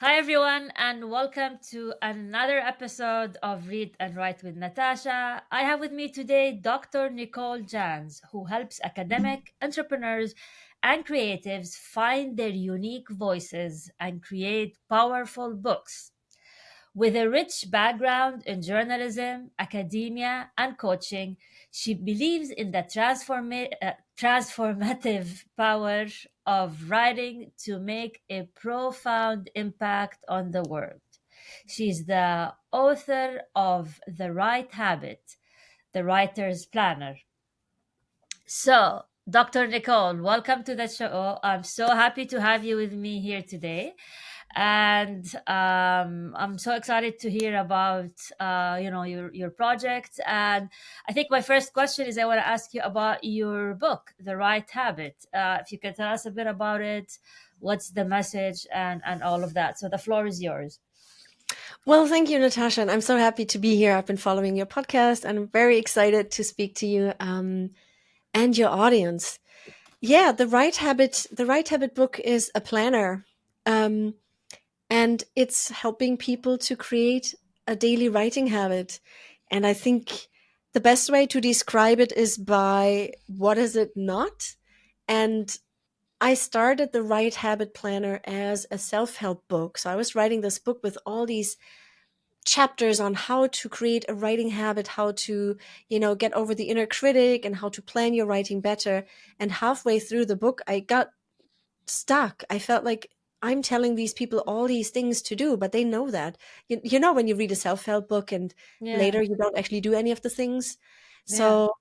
Hi, everyone, and welcome to another episode of Read and Write with Natasha. I have with me today Dr. Nicole Janz, who helps academic, entrepreneurs, and creatives find their unique voices and create powerful books. With a rich background in journalism, academia, and coaching, she believes in the transformative power of writing to make a profound impact on the world. She's the author of The Right Habit, The Writer's Planner. So, Dr. Nicole, welcome to the show. I'm so happy to have you with me here today, and I'm so excited to hear about your project. And I think my first question is I want to ask you about your book, The Right Habit. If you can tell us a bit about it, what's the message, and all of that. So the floor is yours. Well, thank you, Natasha. And I'm so happy to be here. I've been following your podcast and I'm very excited to speak to you and your audience. Yeah, the Right Habit book is a planner. Um, and it's helping people to create a daily writing habit. And I think the best way to describe it is by what is it not? And I started the Right Habit Planner as a self help book. So I was writing this book with all these chapters on how to create a writing habit, how to, get over the inner critic and how to plan your writing better. And halfway through the book, I got stuck. I felt like I'm telling these people all these things to do, but they know that. When you read a self-help book and Yeah, later you don't actually do any of the things. yeah. So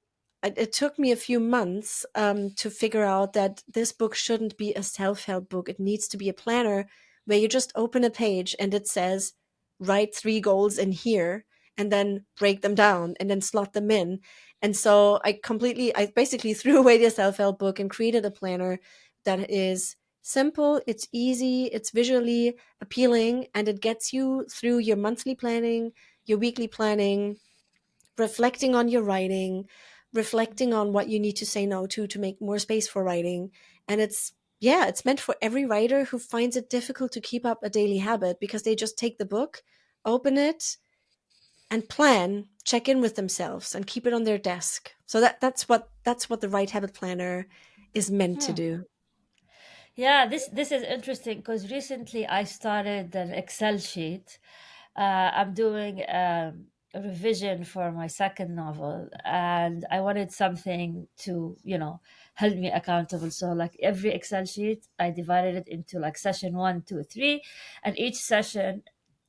it took me a few months to figure out that this book shouldn't be a self-help book. It needs to be a planner where you just open a page and it says, write 3 goals in here and then break them down and then slot them in. And so I basically threw away the self-help book and created a planner that is simple, it's easy, it's visually appealing, and it gets you through your monthly planning, your weekly planning, reflecting on your writing, reflecting on what you need to say no to make more space for writing. And it's meant for every writer who finds it difficult to keep up a daily habit because they just take the book, open it, and plan, check in with themselves and keep it on their desk. So that's what the Right Habit Planner is meant to Hmm. do. Yeah, this is interesting because recently I started an Excel sheet. I'm doing a revision for my second novel, and I wanted something to, hold me accountable. So, like every Excel sheet, I divided it into like session one, two, three, and each session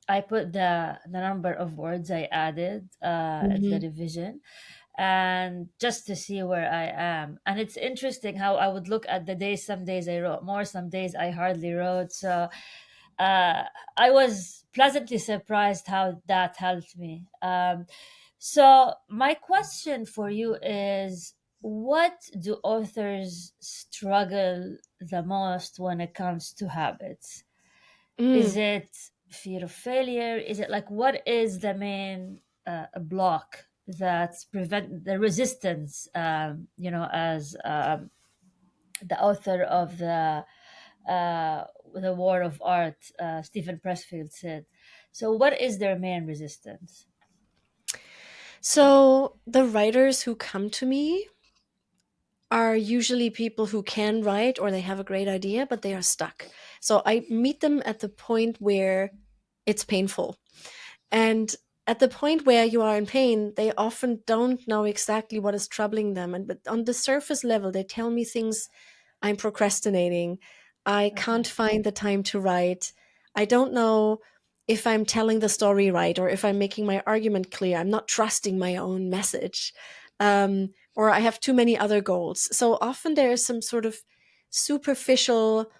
I put the number of words I added in the Mhm. revision, and just to see where I am. And it's interesting how I would look at the days. Some days I wrote more, some days I hardly wrote. So uh, I was pleasantly surprised how that helped me. So my question for you is, what do authors struggle the most when it comes to habits? Is Mm. it fear of failure? Is it like, what is the main block that's prevent the resistance? As the author of the War of Art, Stephen Pressfield said. So, what is their main resistance? So the writers who come to me are usually people who can write or they have a great idea, but they are stuck. So I meet them at the point where it's painful. And at the point where you are in pain, they often don't know exactly what is troubling them. And but on the surface level, they tell me things. I'm procrastinating. I Okay. can't find the time to write. I don't know if I'm telling the story right or if I'm making my argument clear. I'm not trusting my own message. Or I have too many other goals. So often there is some sort of superficial,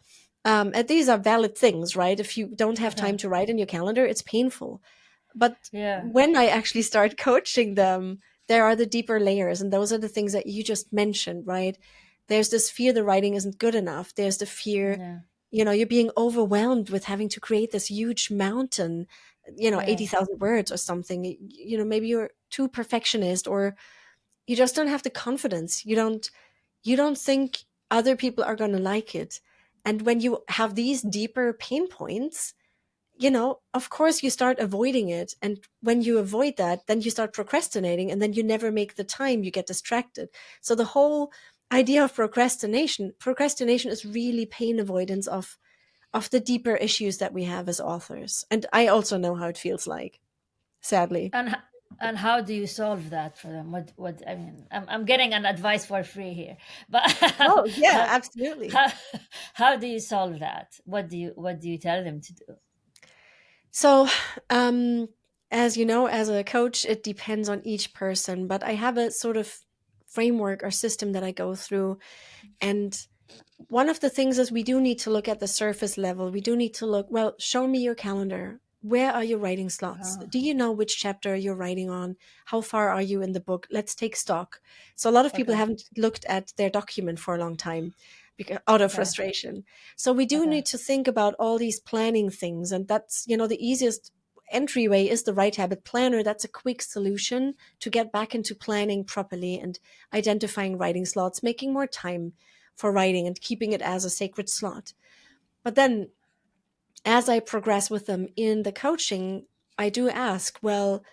and these are valid things, right? If you don't have Uh-huh. time to write in your calendar, it's painful. But Yeah. when I actually start coaching them, there are the deeper layers. And those are the things that you just mentioned, right? There's this fear the writing isn't good enough. There's the fear, Yeah. you're being overwhelmed with having to create this huge mountain, Yeah. 80,000 words or something. Maybe you're too perfectionist or you just don't have the confidence. You don't think other people are going to like it. And when you have these deeper pain points, of course you start avoiding it. And when you avoid that, then you start procrastinating, and then you never make the time, you get distracted. So the whole idea of procrastination is really pain avoidance of the deeper issues that we have as authors. And I also know how it feels like, sadly. And and how do you solve that for them? What I mean, I'm getting an advice for free here, but Oh, yeah, how, absolutely. how how do you solve that? What do you tell them to do? So, um, as you know, as a coach, it depends on each person, but I have a sort of framework or system that I go through. And one of the things is we do need to look at the surface level. We do need to look, well, show me your calendar. Where are your writing slots? Uh, Do you know which chapter you're writing on? How far are you in the book? Let's take stock. So a lot of people okay, haven't looked at their document for a long time because out of okay, frustration. So we do okay, need to think about all these planning things. And that's, the easiest entryway is the Right Habit Planner. That's a quick solution to get back into planning properly and identifying writing slots, making more time for writing and keeping it as a sacred slot. But then as I progress with them in the coaching, I do ask, well,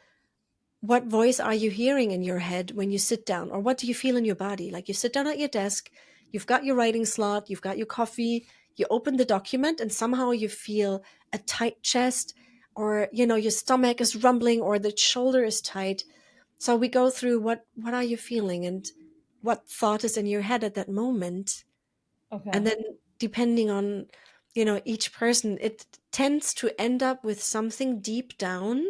what voice are you hearing in your head when you sit down? Or what do you feel in your body? Like you sit down at your desk, you've got your writing slot, you've got your coffee, you open the document, and somehow you feel a tight chest, or your stomach is rumbling, or the shoulder is tight. So we go through what are you feeling, and what thought is in your head at that moment. And okay. then depending on each person, it tends to end up with something deep down.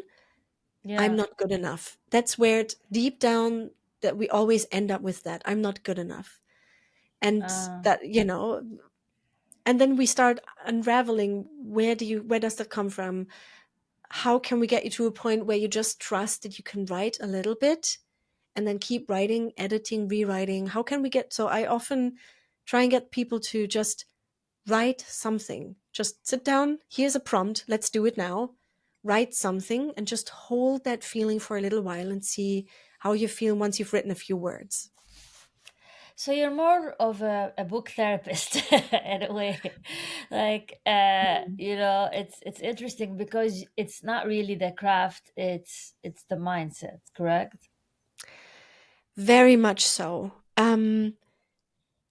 I'm Yeah. not good enough. That's where it deep down, that we always end up with, that I'm not good enough. And Uh, that, and then we start unraveling, where does that come from? How can we get you to a point where you just trust that you can write a little bit and then keep writing, editing, rewriting? How can we get, so I often try and get people to just write something. Just sit down. Here's a prompt. Let's do it now. Write something and just hold that feeling for a little while and see how you feel once you've written a few words. so you're more of a book therapist in a way. Like it's interesting because it's not really the craft, it's the mindset, correct? Very much so. I'm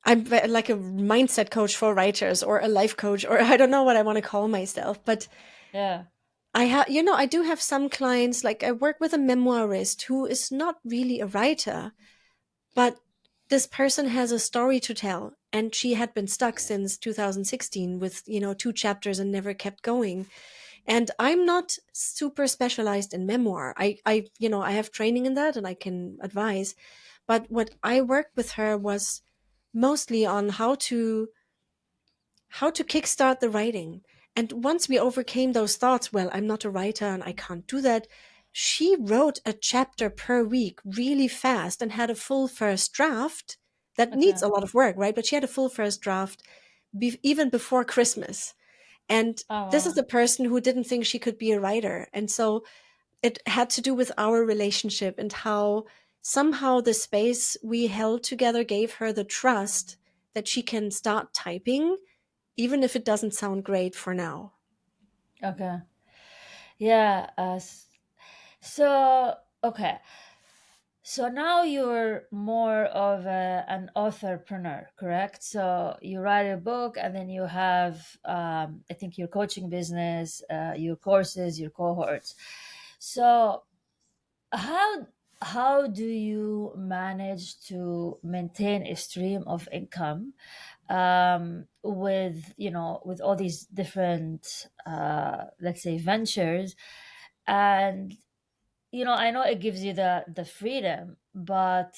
like a mindset coach for writers, or a life coach, or I don't know what I want to call myself, but Yeah. I do have some clients, like I work with a memoirist who is not really a writer, but this person has a story to tell, and she had been stuck since 2016 with, two chapters and never kept going. And I'm not super specialized in memoir. I have training in that and I can advise. But what I worked with her was mostly on how to kickstart the writing. And once we overcame those thoughts, well, I'm not a writer and I can't do that, she wrote a chapter per week really fast and had a full first draft. That needs Okay. a lot of work, right? But she had a full first draft even before Christmas. And Oh this is wow. a person who didn't think she could be a writer. And so it had to do with our relationship and how somehow the space we held together gave her the trust that she can start typing, even if it doesn't sound great for now. Okay. Yeah. So okay. So now you're more of an authorpreneur, correct? So you write a book, and then you have, I think, your coaching business, your courses, your cohorts. So how how do you manage to maintain a stream of income, with with all these different, let's say, ventures? And I know it gives you the freedom, but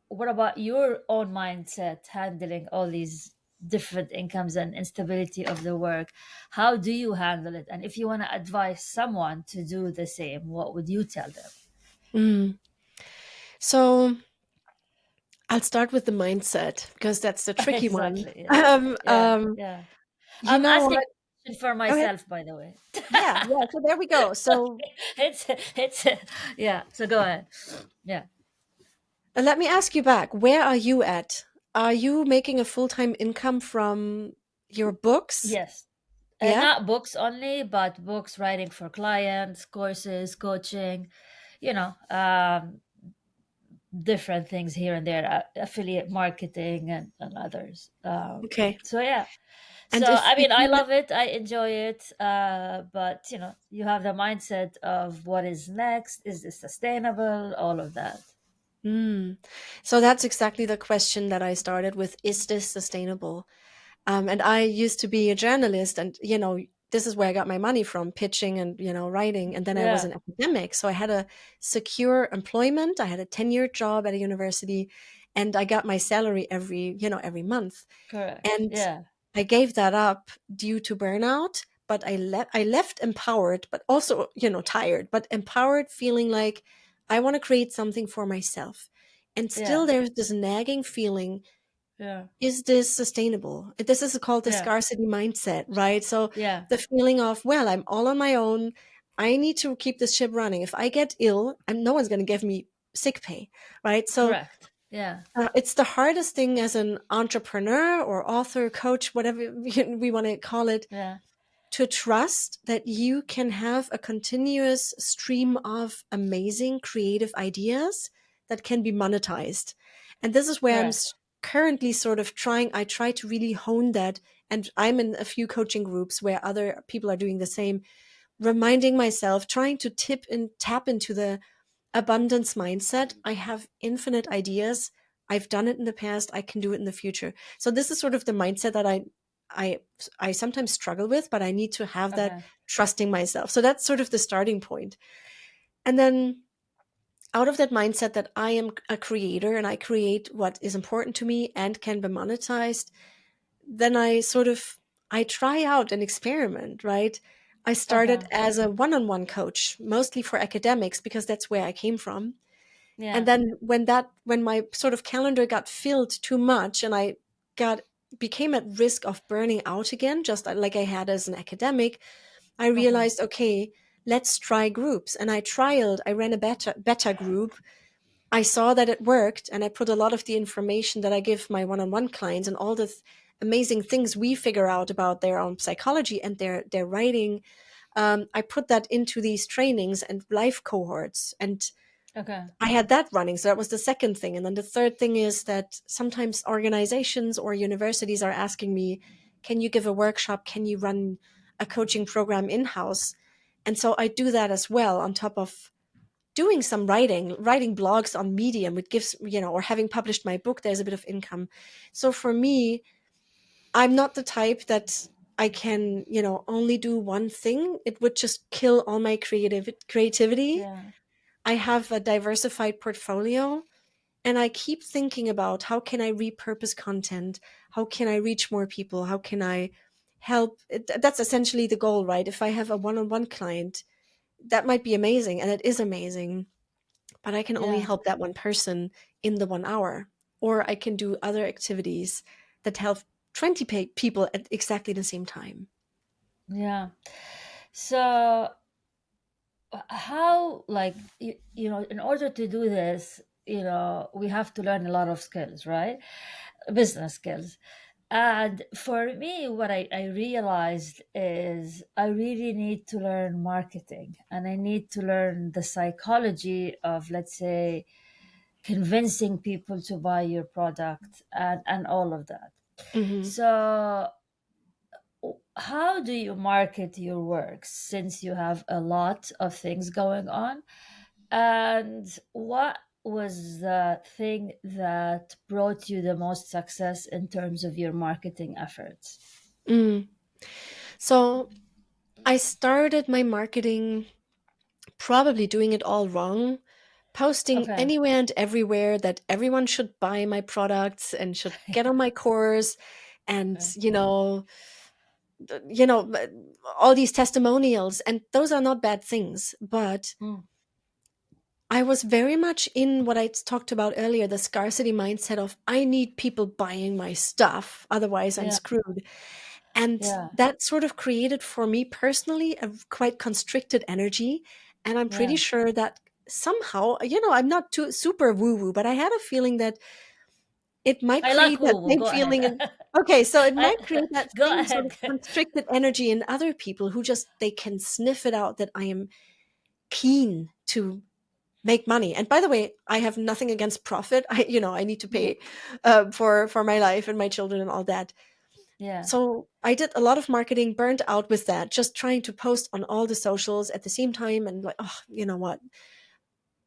what about your own mindset handling all these different incomes and instability of the work? How do you handle it? And if you want to advise someone to do the same, what would you tell them? Mm. So I'll start with the mindset because that's the tricky one. Exactly. Yeah. Yeah. Yeah. You I'm know asking what? a question for Go ahead. myself, by the way. Yeah, yeah. So there we go. So it's yeah. So go ahead. Yeah. let me ask you back. Where are you at? Are you making a full time income from your books? Yes. Yeah. Not books only, but books, writing for clients, courses, coaching, you know, different things here and there, affiliate marketing and others. Okay. So yeah. So And I if mean, I you love it. I enjoy it. But you know, you have the mindset of what is next. Is this sustainable? All of that. mm, so that's exactly the question that I started with. Is this sustainable? And I used to be a journalist, and this is where I got my money from, pitching and writing. And then I was Yeah. an academic, so I had a secure employment. I had a tenured job at a university, and I got my salary every month. Correct. And Yeah. I gave that up due to burnout. But I left empowered, but also tired, but empowered, feeling like I want to create something for myself. And still, Yeah. there's this nagging feeling, Yeah. is this sustainable? This is called the Yeah. scarcity mindset, right? So Yeah. the feeling of, well, I'm all on my own. I need to keep this ship running. If I get ill, and no one's going to give me sick pay, right? So Correct. Yeah. it's the hardest thing as an entrepreneur or author, coach, whatever we want to call it, Yeah. to trust that you can have a continuous stream of amazing creative ideas that can be monetized. And this is where Correct. currently sort of I try to really hone that. And I'm in a few coaching groups where other people are doing the same, reminding myself, trying to tap into the abundance mindset. I have infinite ideas. I've done it in the past. I can do it in the future. So this is sort of the mindset that I I sometimes struggle with, but I need to have that Okay. trusting myself. So that's sort of the starting point. And then out of that mindset that I am a creator and I create what is important to me and can be monetized, then I try out an experiment, right? I started Okay. as a one-on-one coach, mostly for academics because that's where I came from. And Yeah. then when my sort of calendar got filled too much and I got became at risk of burning out again, just like I had as an academic, I Okay. realized, okay, let's try groups. And I ran a beta group. I saw that it worked, and I put a lot of the information that I give my one-on-one clients and all the amazing things we figure out about their own psychology and their writing. I put that into these trainings and live cohorts, and Okay. I had that running. So that was the second thing. And then the third thing is that sometimes organizations or universities are asking me, can you give a workshop? Can you run a coaching program in house? And so I do that as well on top of doing some writing blogs on Medium. It gives, or having published my book, there's a bit of income. So for me, I'm not the type that I can, only do one thing. It would just kill all my creativity. Yeah. I have a diversified portfolio, and I keep thinking about how can I repurpose content? How can I reach more people? How can I help? That's essentially the goal, right? If I have a one-on-one client, that might be amazing, and it is amazing, but I can only Yeah. help that one person in the 1 hour. Or I can do other activities that help 20 people at exactly the same time. Yeah. So how, like, in order to do this, we have to learn a lot of skills, right? Business skills. And for me, what I realized is I really need to learn marketing, and I need to learn the psychology of, let's say, convincing people to buy your product and all of that. Hmm. So how do you market your works since you have a lot of things going on? And what was the thing that brought you the most success in terms of your marketing efforts? Mm. So I started my marketing probably doing it all wrong, posting Okay. anywhere and everywhere that everyone should buy my products and should get on my course, and Okay. all these testimonials, and those are not bad things, but Mm, I was very much in what I talked about earlier, the scarcity mindset of I need people buying my stuff, otherwise I'm yeah. screwed. And Yeah. that sort of created for me personally a quite constricted energy. And I'm pretty Yeah. sure that somehow, I'm not too super woo woo, but I had a feeling that it might I like create that woo woo. same Go ahead. feeling. Okay, so it I, might create that go same sort of ahead. constricted energy in other people who just they can sniff it out that I am keen to make money. And by the way, I have nothing against profit. I need to pay for my life and my children and all that. Yeah. So I did a lot of marketing, burned out with that, just trying to post on all the socials at the same time, and like, oh, you know what?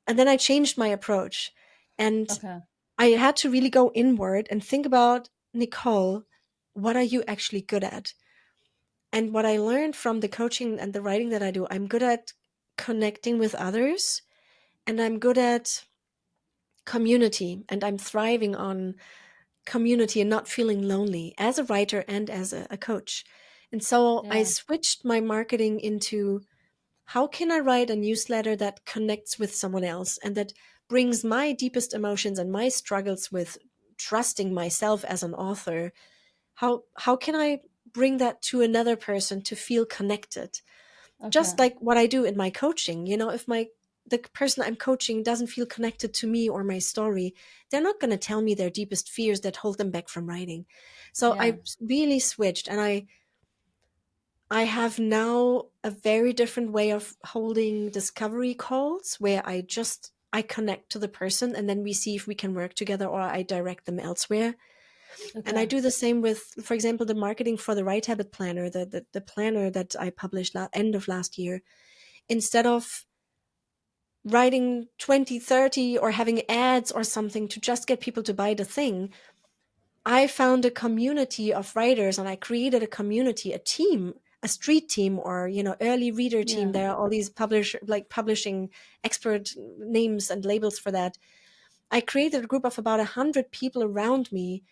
And then I changed my approach, and Okay. I had to really go inward and think about, Nicole, what are you actually good at? And what I learned from the coaching and the writing that I do, I'm good at connecting with others, and I'm good at community, and I'm thriving on community and not feeling lonely as a writer and as a coach. And so I Yeah. switched my marketing into, how can I write a newsletter that connects with someone else and that brings my deepest emotions and my struggles with trusting myself as an author? How can I bring that to another person to feel connected? Okay. Just like what I do in my coaching. If the person I'm coaching doesn't feel connected to me or my story, they're not going to tell me their deepest fears that hold them back from writing. So Yeah. I really switched, and I have now a very different way of holding discovery calls where I connect to the person, and then we see if we can work together, or I direct them elsewhere. And I Okay. do the same with, for example, the marketing for the Right Habit Planner, the planner that I published end of last year. Instead of writing 20, 30, or having ads or something to just get people to buy the thing, I found a community of writers, and I created a community, a team, a street team, or early reader team. Yeah. There are all these publishing expert names and labels for that. I created a group of about 100 people around me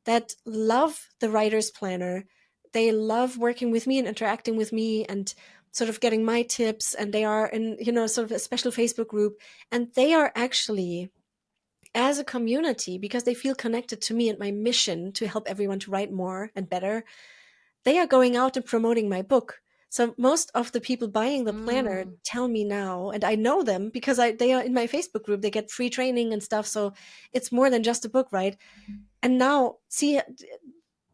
that love the writer's planner. They love working with me and interacting with me and sort of getting my tips. And they are in, sort of a special Facebook group. And they are actually, as a community, because they feel connected to me and my mission to help everyone to write more and better, they are going out and promoting my book. So most of the people buying the planner Mm. tell me now, and I know them because they are in my Facebook group. They get free training and stuff. So it's more than just a book, right? And now, see,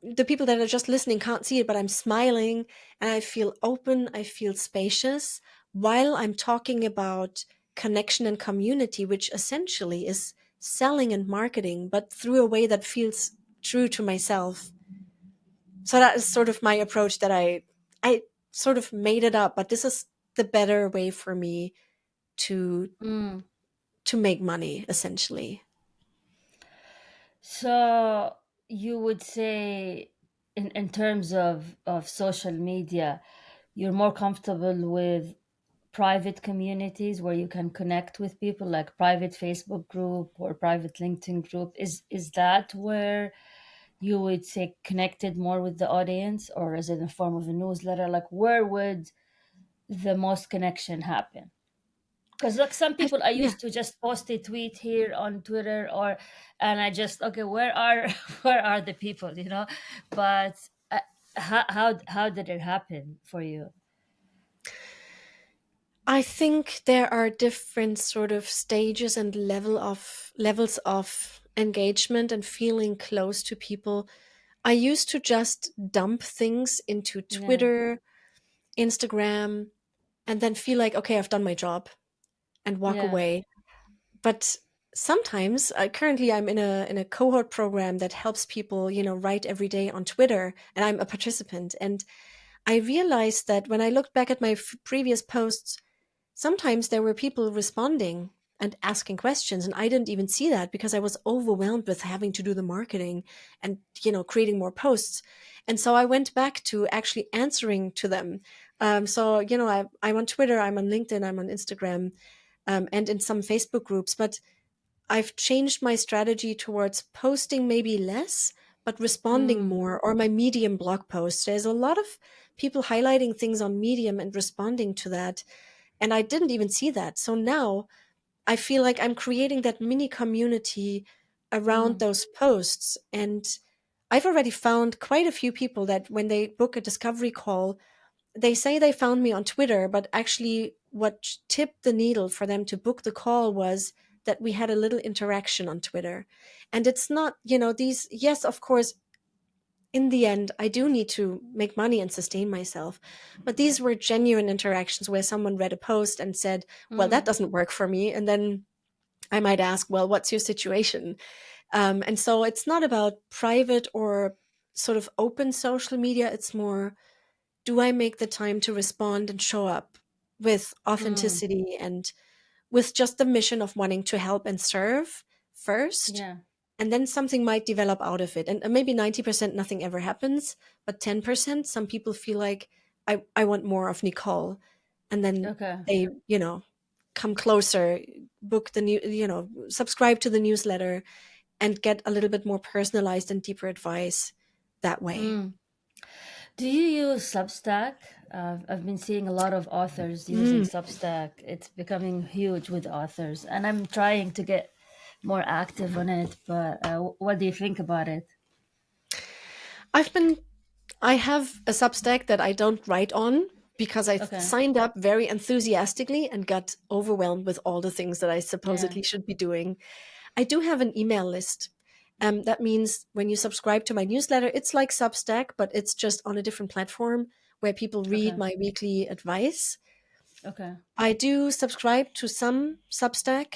the people that are just listening can't see it, but I'm smiling and I feel open. I feel spacious while I'm talking about connection and community, which essentially is selling and marketing, but through a way that feels true to myself. So that is sort of my approach, that I sort of made it up, but this is the better way for me to Mm. make money, essentially. So you would say, in terms of social media, you're more comfortable with private communities where you can connect with people, like private Facebook group or private LinkedIn group. Is that where you would say connected more with the audience, or is it in the form of a newsletter? Like, where would the most connection happen? Because like some people, I Yeah. used to just post a tweet here on Twitter, or and I just, okay, where are where are the people, but how did it happen for you? I think there are different sort of stages and levels of engagement and feeling close to people. I used to just dump things into Yeah. Twitter, Instagram, and then feel like, okay, I've done my job, and walk Yeah. away. But sometimes, currently, I'm in a cohort program that helps people, write every day on Twitter, and I'm a participant. And I realized that when I looked back at my previous posts, sometimes there were people responding and asking questions, and I didn't even see that because I was overwhelmed with having to do the marketing and creating more posts. And so I went back to actually answering to them. So I'm on Twitter, I'm on LinkedIn, I'm on Instagram, and in some Facebook groups. But I've changed my strategy towards posting maybe less, but responding Mm. more, or my Medium blog posts. There's a lot of people highlighting things on Medium and responding to that, and I didn't even see that. So now I feel like I'm creating that mini community around Mm. those posts. And I've already found quite a few people that when they book a discovery call, they say they found me on Twitter, but actually what tipped the needle for them to book the call was that we had a little interaction on Twitter. And it's not, these, yes, of course, in the end, I do need to make money and sustain myself. But these were genuine interactions where someone read a post and said, well, that Mm, doesn't work for me. And then I might ask, well, what's your situation? And so it's not about private or sort of open social media. It's more, do I make the time to respond and show up with mm, authenticity and with just the mission of wanting to help and serve first? yeah. And then something might develop out of it. And maybe 90% nothing ever happens, but 10%, some people feel like, I want more of Nicole. And then Okay. they, come closer, book the new, subscribe to the newsletter and get a little bit more personalized and deeper advice that way. Mm. Do you use Substack? I've been seeing a lot of authors using Mm. Substack. It's becoming huge with authors, and I'm trying to get more active on it. But what do you think about it? I've been I have a Substack that I don't write on because I Okay. signed up very enthusiastically and got overwhelmed with all the things that I Yeah. supposedly should be doing. I do have an email list. That means when you subscribe to my newsletter, it's like Substack, but it's just on a different platform where people read Okay. my weekly advice. Okay. I do subscribe to some Substack,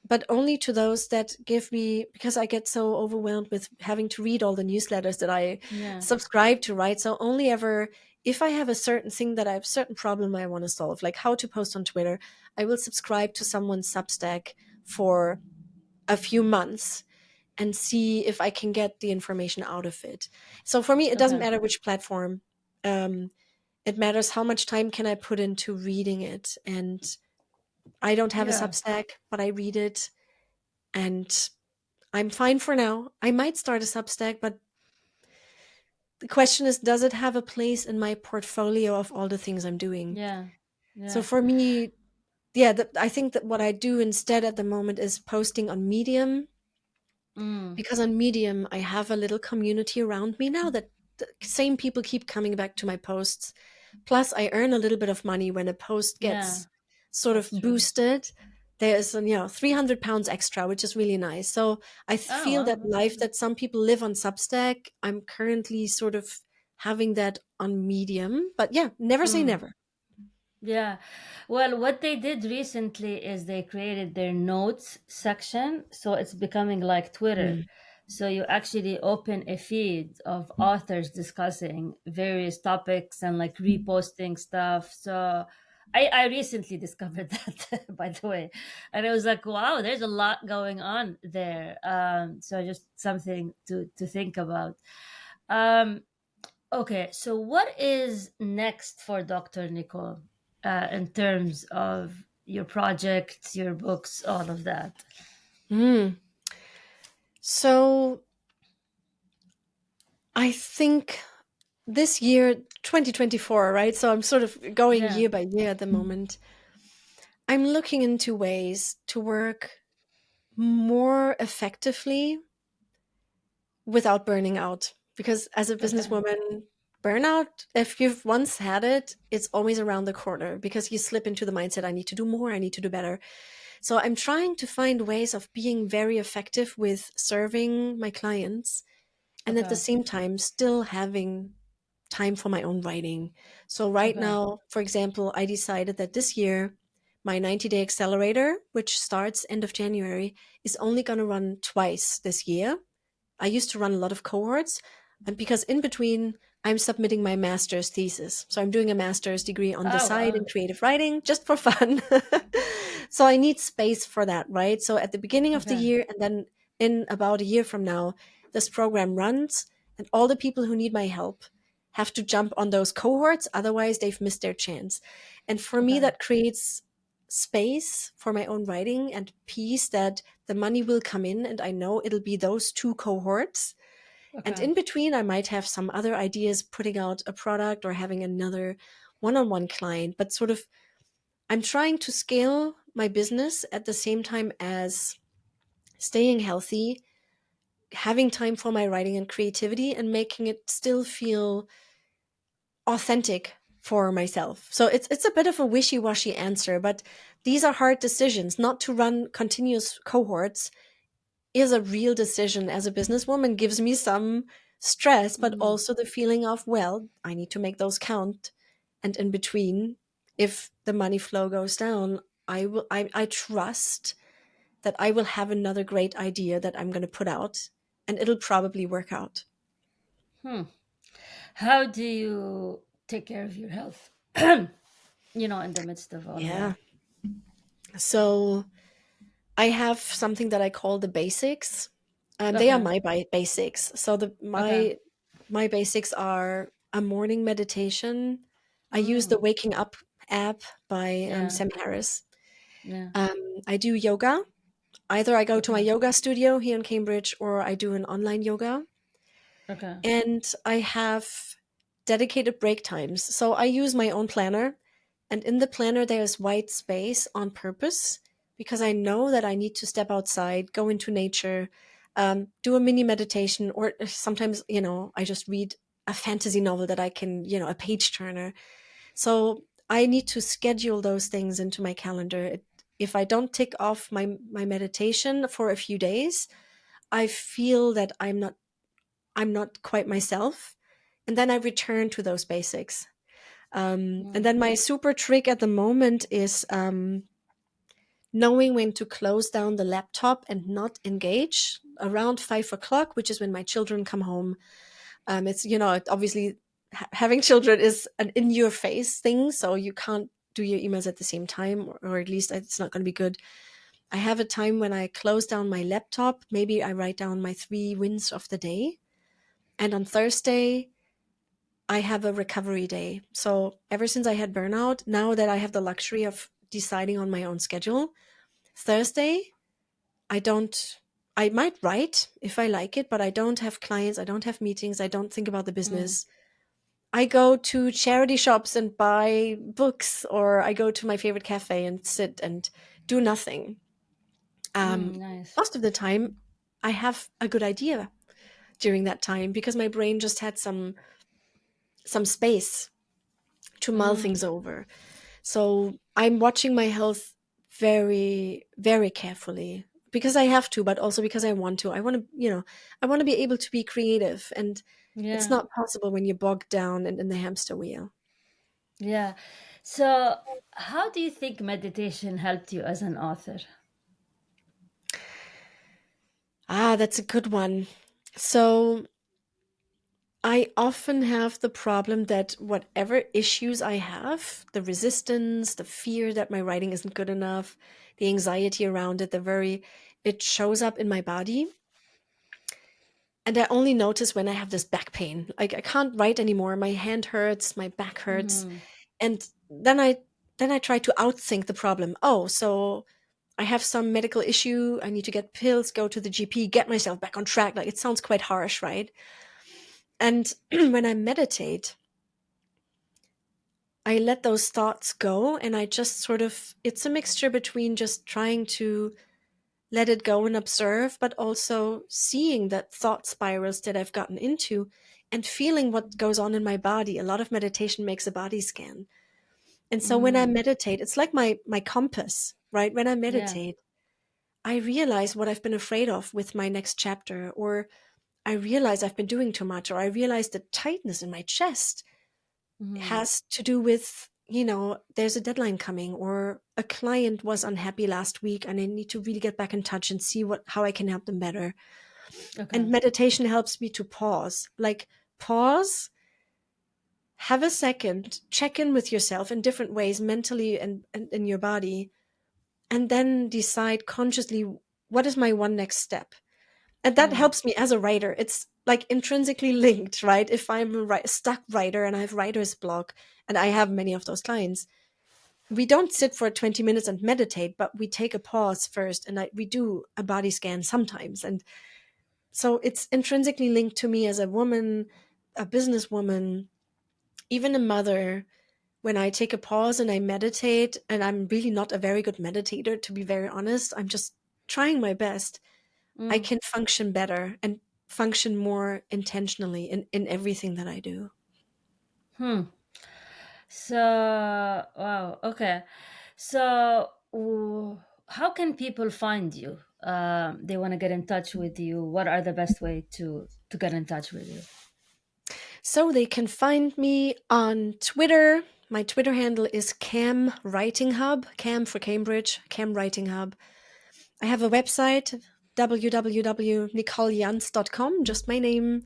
but only to those that give me, because I get so overwhelmed with having to read all the newsletters that I Yeah. subscribe to, right? So only ever if I have a certain thing that I have a certain problem I want to solve, like how to post on Twitter, I will subscribe to someone's Substack for a few months and see if I can get the information out of it. So for me, it doesn't Okay. matter which platform. Um, it matters how much time can I put into reading it. And I don't have a Yeah. Substack, but I read it and I'm fine for now. I might start a Substack, but the question is, does it have a place in my portfolio of all the things I'm doing? Yeah. So Yeah. for me, yeah, I think that what I do instead at the moment is posting on Medium, Mm. because on Medium, I have a little community around me now that the same people keep coming back to my posts. Plus, I earn a little bit of money when a post Yeah. gets sort of That's true. boosted. There's, 300 pounds extra, which is really nice. So I Oh feel well, that that's life good. that some people live on Substack, I'm currently sort of having that on Medium. But yeah, never say Mm. never. Yeah. Well, what they did recently is they created their notes section. So it's becoming like Twitter. Mm. So you actually open a feed of authors discussing various topics and like reposting stuff. So I recently discovered that, by the way. And it was like, wow, there's a lot going on there. So just something to think about. Um, Okay, so what is next for Dr. Nicole in terms of your projects, your books, all of that? Mm. So I think this year, 2024, right? So I'm sort of going Yeah, year by year at the moment. I'm looking into ways to work more effectively without burning out. Because as a okay, businesswoman, burnout, if you've once had it, it's always around the corner because you slip into the mindset, I need to do more, I need to do better. So I'm trying to find ways of being very effective with serving my clients and at the okay, same time still having time for my own writing. So right okay, now, for example, I decided that this year my 90-day accelerator, which starts end of January, is only going to run twice this year. I used to run a lot of cohorts, and because in between I'm submitting my master's thesis. So I'm doing a master's degree on the oh, side in creative writing just for fun. So I need space for that, right? So at the beginning of the okay, year and then in about a year from now, this program runs and all the people who need my help have to jump on those cohorts. Otherwise, they've missed their chance. And for me, okay, that creates space for my own writing and peace that the money will come in and I know it'll be those two cohorts. And okay, in between, I might have some other ideas putting out a product or having another one on one client, but sort of I'm trying to scale my business at the same time as staying healthy, having time for my writing and creativity, and making it still feel authentic for myself. So it's a bit of a wishy-washy answer, but these are hard decisions. Not to run continuous cohorts is a real decision as a businesswoman, gives me some stress, but Mm. also the feeling of, well, I need to make those count. And in between, if the money flow goes down, I trust that I will have another great idea that I'm going to put out and it'll probably work out. Hmm. How do you take care of your health? In the midst of all of Yeah. that. So I have something that I call the basics. They are Okay. my basics. So Okay. my basics are a morning meditation. I use the Mm. Waking Up app by Yeah. Sam Harris. Yeah. I do yoga. Either I go to my Okay. yoga studio here in Cambridge or I do an online yoga. Okay. And I have dedicated break times. So I use my own planner. And in the planner, there's white space on purpose because I know that I need to step outside, go into nature, do a mini meditation, or sometimes, I just read a fantasy novel that I can, a page turner. So I need to schedule those things into my calendar. If I don't tick off my meditation for a few days, I feel that I'm not quite myself. And then I return to those basics. And Mm. then my super trick at the moment is knowing when to close down the laptop and not engage around 5 o'clock, which is when my children come home. It's, obviously having children is an in your face thing. So you can't do your emails at the same time, or at least it's not going to be good. I have a time when I close down my laptop. Maybe I write down my 3 wins of the day. And on Thursday, I have a recovery day. So ever since I had burnout, now that I have the luxury of deciding on my own schedule, Thursday, I don't, I might write if I like it, but I don't have clients. I don't have meetings. I don't think about the Mm. business. I go to charity shops and buy books, or I go to my favorite cafe and sit and do nothing. Um, Nice. Most of the time, I have a good idea during that time because my brain just had some space to mull Mm. things over. So I'm watching my health very, very carefully because I have to, but also because I want to. I want to be able to be creative, and it's Yeah. not possible when you're bogged down in the hamster wheel. Yeah. So, how do you think meditation helped you as an author? Ah, that's a good one. So I often have the problem that whatever issues I have, the resistance, the fear that my writing isn't good enough, the anxiety around it, it shows up in my body. And I only notice when I have this back pain. Like I can't write anymore. My hand hurts, my back hurts. Mm-hmm. And then I try to outthink the problem. Oh, so I have some medical issue. I need to get pills, go to the GP, get myself back on track. Like it sounds quite harsh, right? And when I meditate, I let those thoughts go and I just sort of, it's a mixture between just trying to let it go and observe, but also seeing that thought spirals that I've gotten into and feeling what goes on in my body. A lot of meditation makes a body scan. And so when I Mm. meditate, it's like my compass, right? When I Yeah. meditate, I realize what I've been afraid of with my next chapter, or I realize I've been doing too much, or I realize the tightness in my chest Mm-hmm. has to do with, there's a deadline coming, or a client was unhappy last week and I need to really get back in touch and see how I can help them better. Okay. And meditation helps me to pause, like pause, have a second, check in with yourself in different ways, mentally and in your body, and then decide consciously, what is my one next step? And that Mm. helps me as a writer. It's like intrinsically linked, right? If I'm a stuck writer and I have writer's block, and I have many of those clients, we don't sit for 20 minutes and meditate, but we take a pause first, and we do a body scan sometimes. And so it's intrinsically linked to me as a woman, a businesswoman, even a mother. When I take a pause and I meditate, and I'm really not a very good meditator, to be very honest, I'm just trying my best, I Mm. can function better and function more intentionally in everything that I do. Hmm. So, wow. Okay. So, how can people find you? they want to get in touch with you, what are the best way to get in touch with you? So they can find me on Twitter. My Twitter handle is Cam Writing Hub, Cam for Cambridge, Cam Writing Hub. I have a website, www.nicolejanz.com, just my name.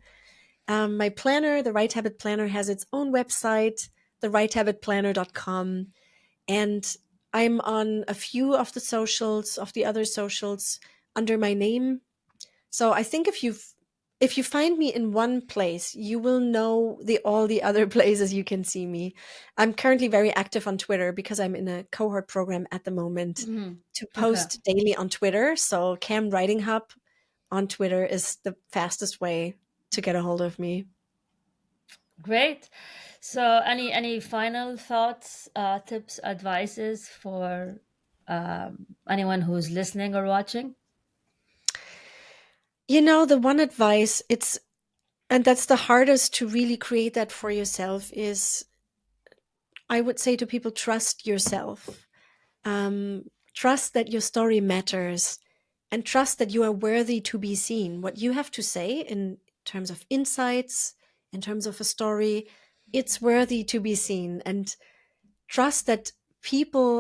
My planner, the Right Habit Planner, has its own website, therighthabitplanner.com. And I'm on a few of the socials, of the other socials, under my name. So I think if you find me in one place, you will know the all the other places you can see me. I'm currently very active on Twitter because I'm in a cohort program at the moment Hmm. to Okay. post daily on Twitter. So Cam Writing Hub on Twitter is the fastest way to get a hold of me. Great. So, any final thoughts, tips, advices for anyone who's listening or watching? The one advice, and that's the hardest to really create that for yourself, is I would say to people, trust yourself. Trust that your story matters, and trust that you are worthy to be seen. What you have to say in terms of insights, in terms of a story, it's worthy to be seen. And trust that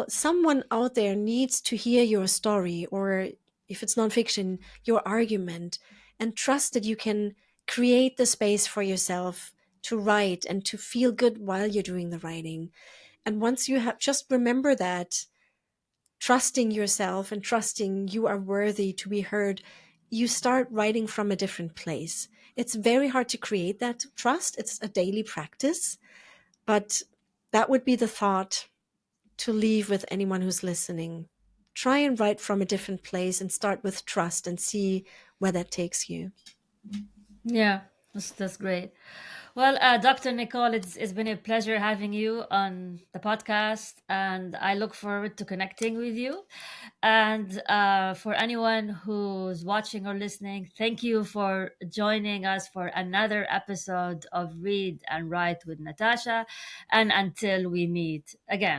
someone out there needs to hear your story, or if it's nonfiction, your argument, and trust that you can create the space for yourself to write and to feel good while you're doing the writing. And once you have, just remember that, trusting yourself and trusting you are worthy to be heard, you start writing from a different place. It's very hard to create that trust. It's a daily practice, but that would be the thought to leave with anyone who's listening. Try and write from a different place and start with trust and see where that takes you. Yeah, that's great. Well, Dr. Nicole, it's been a pleasure having you on the podcast, and I look forward to connecting with you. And for anyone who's watching or listening, thank you for joining us for another episode of Read and Write with Natasha. And until we meet again.